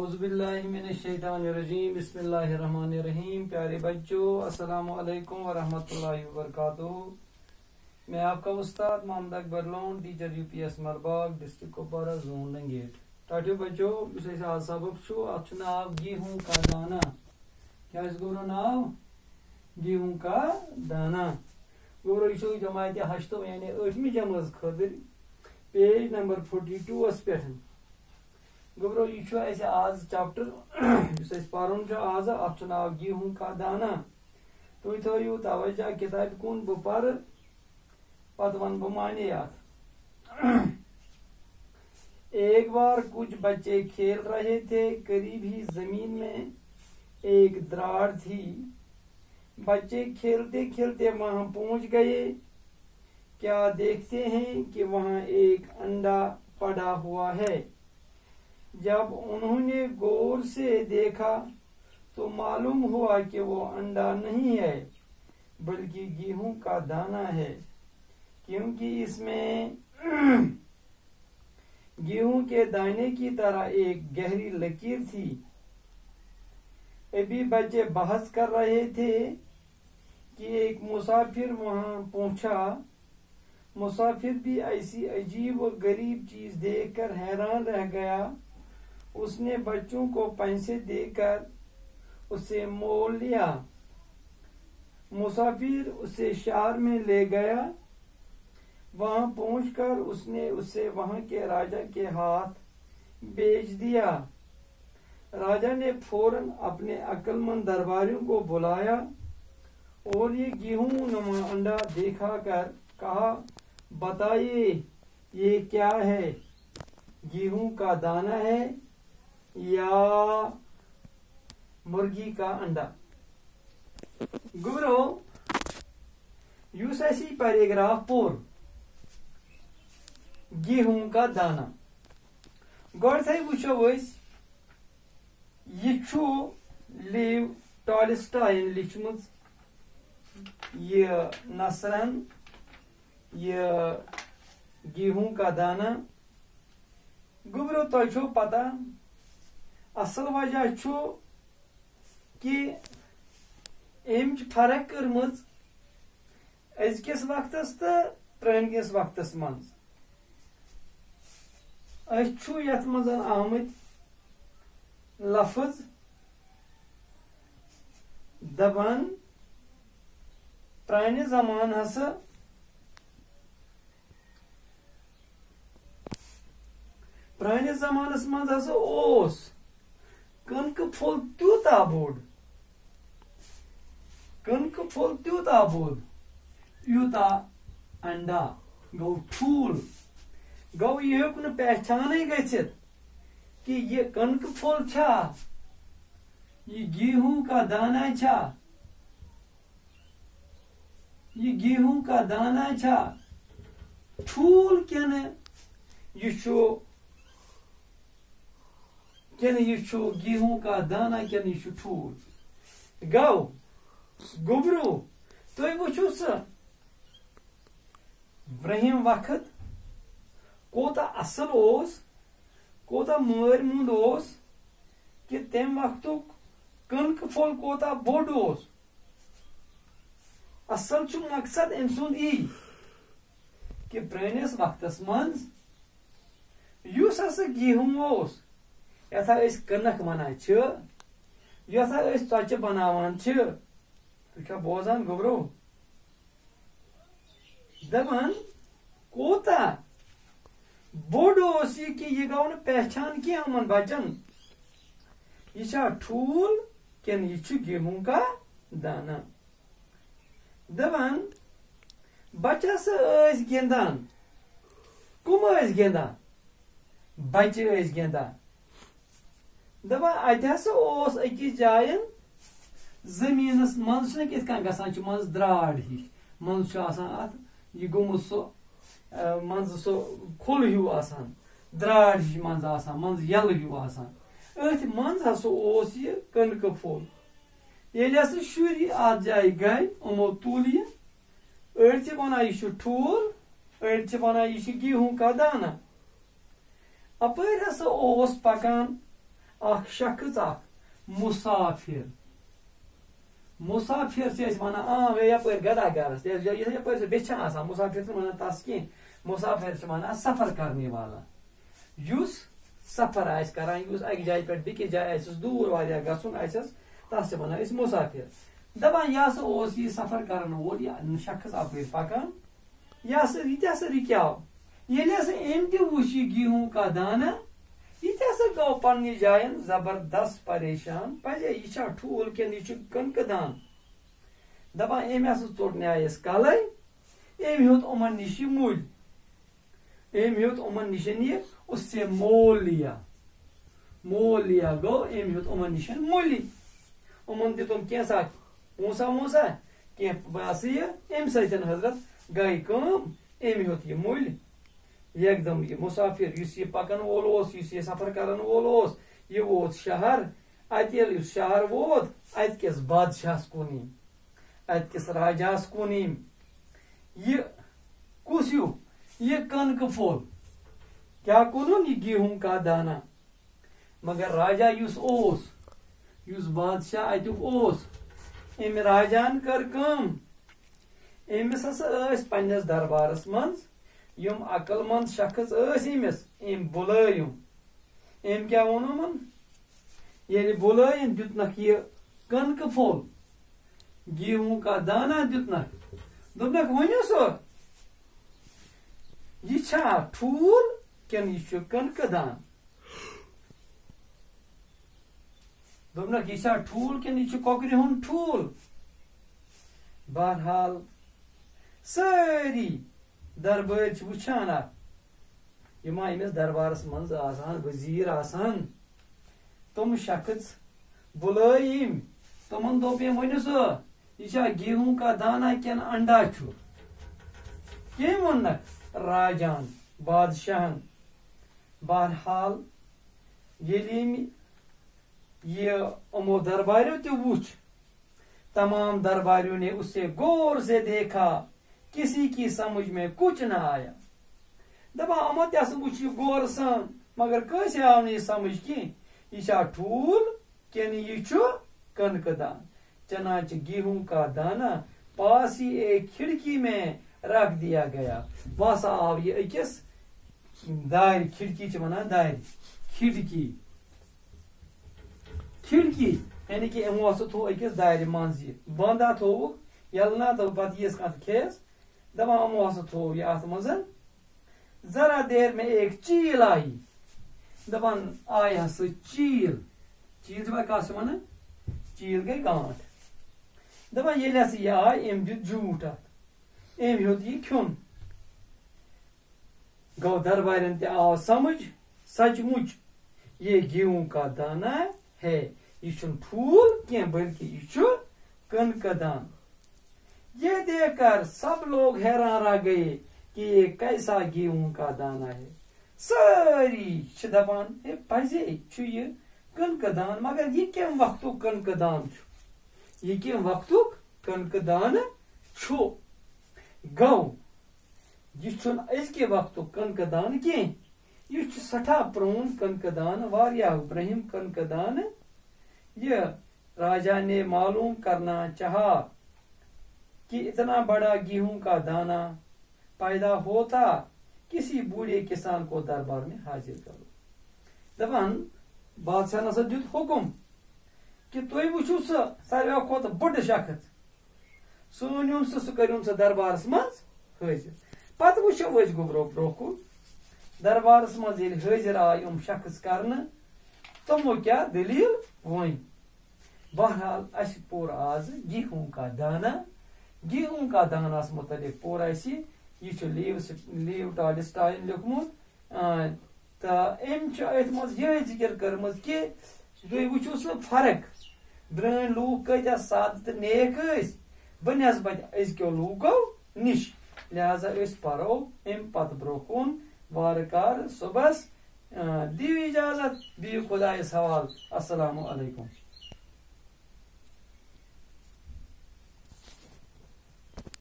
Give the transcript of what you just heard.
اعوذ باللہ من الشیطان الرجیم بسم اللہ الرحمن الرحیم. پیارے بچوں السلام علیکم ورحمۃ اللہ وبرکاتہ. میں آپ کا استاد Mohammad Akbar Lone teacher UPS Murbagh district Kupwara zone Langate. ٹاٹو بچوں اس آج سبق چھو اتھ ناو گیہوں کا دانہ. کیا اس گورو ناو گیہوں کا دانہ. گورو یہ جماعت ہشتو یعنی 8ویں جماعت خاطر پیج نمبر 42 اس پہ. گبرو یہ آز چیپٹر اس پرن آز ات ناو گیہوں کا دانہ. تھی تھو توجہ کتاب کن بہ پر پتہ ون بہ معنی ات. ایک بار کچھ بچے کھیل رہے تھے. قریب ہی زمین میں ایک دراڑ تھی. بچے کھیلتے کھیلتے وہاں پہنچ گئے. کیا دیکھتے ہیں کہ وہاں ایک انڈا پڑا ہوا ہے. جب انہوں نے غور سے دیکھا تو معلوم ہوا کہ وہ انڈا نہیں ہے بلکہ گیہوں کا دانہ ہے، کیونکہ اس میں گیہوں کے دانے کی طرح ایک گہری لکیر تھی. ابھی بچے بحث کر رہے تھے کہ ایک مسافر وہاں پہنچا. مسافر بھی ایسی عجیب و غریب چیز دیکھ کر حیران رہ گیا. اس نے بچوں کو پیسے دے کر اسے مول لیا. مسافر اسے شہر میں لے گیا. وہاں پہنچ کر اس نے اسے وہاں کے راجا کے ہاتھ بیچ دیا. راجا نے فوراً اپنے عقل مند درباریوں کو بلایا اور یہ گیہوں نما انڈا دیکھا کر کہا، بتائیے یہ کیا ہے؟ گیہوں کا دانہ ہے یا مرغی کا انڈا؟ گبرو یوس اسی پیراگراف پور گیہوں کا دانہ گۄڈٕ وٕچھو أسۍ یہ چھُ لیو ٹالسٹاین لیچھمٕژ یہ نثرن یہ گیہوں کا دانہ. گبرو تۄہہِ چھو پتہ اصل وجہ چھُ کہ أمۍ چھِ فرق کٔرمٕژ أزکِس وقتس تہٕ پرٛٲنۍکِس وقتس منٛز. أسۍ چھُ یتھ منٛز آمٕتۍ لفظ دپان پرانہِ زمان ہسا پرٲنِس زمانس منٛز ہسا اوس کٕنکہٕ پھوٚل تیوٗتاہ بوٚڑ کٕنکہٕ پھوٚل تیوٗتاہ بوٚڑ یوٗتاہ انڈا گوٚو ٹھوٗل. گوٚو یہِ ہیوٚک نہٕ پہچانے گٔژھِتھ کہ یہ کٕنکہٕ پھوٚل چھا یہ گیہوں کا دانہ چھا یہ گیہوں کا دانہ چھا ٹھوٗل کِنہٕ یہ چھُ گیہوں کا دانہ کِنہٕ یہ چھُ ٹھوٗل. گوٚو گوٚبروٗ تُہۍ وٕچھِو سا برٛونٛہِم وقت کوٗتاہ اصل اوس کوٗتاہ مٲرۍ مُنٛد اوس کہ تمہِ وقتُک کٕنکہٕ پھوٚل کوٗتاہ بوٚڑ اوس. اصل چھُ مقصد أمۍ سُنٛد یی کہ پرٛٲنِس وقتس منٛز یُس ہسا گیہوں اوس یتھ أسۍ کٕنک ونان چھِ یتھ أسۍ ژۄچہِ بناوان چھِ. تُہۍ چھا بوزان گوٚبرو؟ دپان کوٗتاہ بوٚڑ اوس یہ کہ یہ گوٚو نہٕ پہچان کینٛہہ یِمن بچن یہ چھا ٹھوٗل کِنہٕ یہ چھُ گیہوں کا دانہ. دپان بچہٕ ہسا ٲسۍ گِنٛدان. کٕم ٲسۍ گِنٛدان؟ بچہِ ٲسۍ گِنٛدان. دپان اتہِ ہسا اوس أکِس جاین زٔمیٖنس منٛز چھُنہ کِتھ کٔنۍ گژھان چھُ منٛز درٛاڑ ہِش منٛز چھُ آسان اتھ یہِ گوٚمُت سُہ منٛزٕ سُہ کھُل ہیوٗ آسان درٛاڑ ہِش منٛز آسان منٛزٕ یَلہٕ ہیوٗ آسان. أتھۍ منٛز ہسا اوس یہِ کٕنکہٕ پھوٚل. ییٚلہِ ہسا شُرۍ اتھ جایہِ گٔے یِمو تُل یہِ. أڑۍ چھِ ونان یہِ چھُ ٹھوٗل أڑۍ چھِ ونان یہِ چھُ گیہوں کا دانہ. اپٲرۍ ہسا اوس پکان اخ شخص اخ مسافر مسافر سے ونان یپر گدا گرس یپر بیچھان آسان مسافر تو ونان تس کی مسافر سے ونان سفر کرنے والا یس سفر آس کران یس اکہ جائے پہ بیکس جائے آسس دور واریاہ گژھن آسس تس ونان أسۍ مسافر دپان یہ ہسا اوس یہ سفر کرن وول یہ شخص اپٲرۍ پکان یہ ہسا رکیاو ییٚلہِ ہسا أمۍ تہِ وُچھ یہِ گیہوں کا دانہ یہ تہِ ہسا گوٚو پننہِ جاین زبردست پریشان پزے یہ چھا ٹھوٗل کِنہٕ یہِ چھُ کٕنکہٕ دان دپان أمۍ ہسا ژوٚٹ نیایس کلے أمۍ ہیوٚت یِمن نِش یہِ مٔلۍ أمۍ ہیوٚت یِمن نِش یہِ اس سے مول لیا گوٚو أمۍ ہیوٚت یِمن نِش مٔلی یِمن دِتُم کینٛژھا پونٛسا وونٛسا کینٛہہ ہسا یہِ امہِ سۭتۍ حضرت گٔے کٲم أمۍ ہیوٚت یہِ مٔلۍ یکدم یہ مسافر یس یہ پکن وول اوس یس یہ سفر کرن وول اوس یہ ووت شہر ات ییٚلہِ شہر ووت ات کس بادشاہس کُن یِم ات کس راجاہس کُن یِم یہ کُس ہیوٗ یہ کٕنکہٕ پھوٚل کیاہ کُنُن یہ گیہوں کا دانہ مگر راجا یس اوس یس بادشاہ اتیُک اوس امہِ راجاہن کٔر کٲم أمِس ہسا ٲسۍ پننس دربارس منٛز یم عقل مند شخص ٲسۍ أمِس أمۍ بُلٲیِم أمۍ کیاہ ووٚن یِمن ییٚلہِ بُلٲیِن دیُتنکھ یہِ کٕنکہٕ پھوٚل گیہوں کا دانہ دیُتنکھ دوٚپنکھ ؤنِو سا یہِ چھا ٹھوٗل کِنہٕ یہِ چھُ کٕنکہٕ دان دوٚپنکھ یہِ چھا ٹھوٗل کِنہٕ یہِ چھُ کۄکرِ ہُنٛد ٹھوٗل بہرحال سٲری دربٲرۍ چھِ وٕچھان اکھ یِم أمِس دربارس منٛز آسان وزیٖر آسان تِم شخص بُلٲیِم تِمن دوٚپ أمۍ ؤنِو سا یہِ چھا گیہوں کا دانہ کِنہٕ انڈا چھُ کٔمۍ ووٚننکھ راجان بادشاہن بہرحال ییٚلہِ أمۍ یہ یِمو درباریو تہِ وُچھ تمام درباریوں نے اسے غور سے دیکھا کسی کی سمجھ میں کچھ نہ آیا دپان یِمو تہِ ہسا وُچھ یہِ غور سان مگر کٲنٛسہِ آو نہٕ یہِ سمجھ کینٛہہ یہِ چھا ٹھوٗل کِنہٕ یہِ چھُ کٕنکہٕ دان چنانچہ گیہوں کا دانہ پاس ہی ایک کھڑکی میں رکھ دیا گیا وہ ہسا آو یہ أکِس دارِ کھڑکی چھِ ونان دارِ کھڑکی یعنی کہ یِمو ہسا تھوٚو أکِس دارِ منٛز یہِ بنٛد ہا تھووُکھ ییٚلہٕ نا تہٕ پتہٕ ییٖژ کانٛہہ کھیٚیَس دپان یِمو ہسا تھوٚو یہِ اتھ منٛز ذرا دیر میں ایک چیل آئی دپان آیہِ ہسا چیل چھِ کتھ چھِ ونان چیل گٔے گانٹھ دپان ییٚلہِ ہسا یہِ آیہِ أمۍ دیُت جھوٗٹ اتھ أمۍ ہیوٚت یہِ کھیوٚن گوٚو دربارین تہِ آو سمجھ سچ مُچ یہ گیہوں کا دانہ ہے یہ چھُنہٕ ٹھوٗل کینٛہہ بلکہ یہ چھُ کٕنکہٕ دان یہ دیکھ کر سب لوگ حیران رہ گئے کہ یہ کیسا گیہوں کا دانہ ہے سٲری چھِ دپان ہے پزے چھُ یہِ کٕنکہٕ دان مگر یہ کمہِ وقتُک کٕنکہٕ دان چھُ یہ کمہِ وقتُک کٕنکہٕ دانہٕ چھُ گوٚو یہ چھُنہٕ أزکہِ وقتُک کٕنکہٕ دانہٕ کینٛہہ یہ چھُ سٹھاہ پرون کٕنکہٕ دانہٕ واریاہ برٛونٛہِم کٕنکہٕ دانہٕ یہ راجا نے معلوم کرنا چاہا کہ اتنا بڑا گیہوں کا دانہ پیدا ہوتا کسی بوڑھے کسان کو دربار میں حاضر کرو دپان بادشاہ نسا دیُت حکم کہ تُہۍ وٕچھِو سُہ ساروٕے کھۄتہٕ بوٚڑ شخص سُہ أنۍہُن سُہ کٔرۍہُن سُہ دربارس منٛز حٲضِر پتہٕ وٕچھو أسۍ گوٚبرو برٛونٛہہ کُن دربارس منٛز ییٚلہِ حٲضِر آے یِم شخص کرنہٕ تِمو کیاہ دٔلیٖل ؤنۍ بہرحال اسہِ پوٚر آز گیہوں کا دانس متعلق پوٚر اسہِ یہ چھُ لیو ٹالسٹاین لیوٚکھمُت تہٕ أمۍ چھُ أتھۍ منٛز یِہے ذِکر کٔرمٕژ کہِ تُہۍ وٕچھِو سُہ فرق برٛٲنۍ لوٗکھ کۭتیاہ سادٕ تہٕ نیک ٲسۍ بنسبت أزکیو لوٗکو نِش لہذا أسۍ پرو امہِ پتہٕ برٛونٛہہ کُن وارٕ کارٕ صُبحس دِیِو اجازت بِہِو خۄدایس حوال السلام علیکم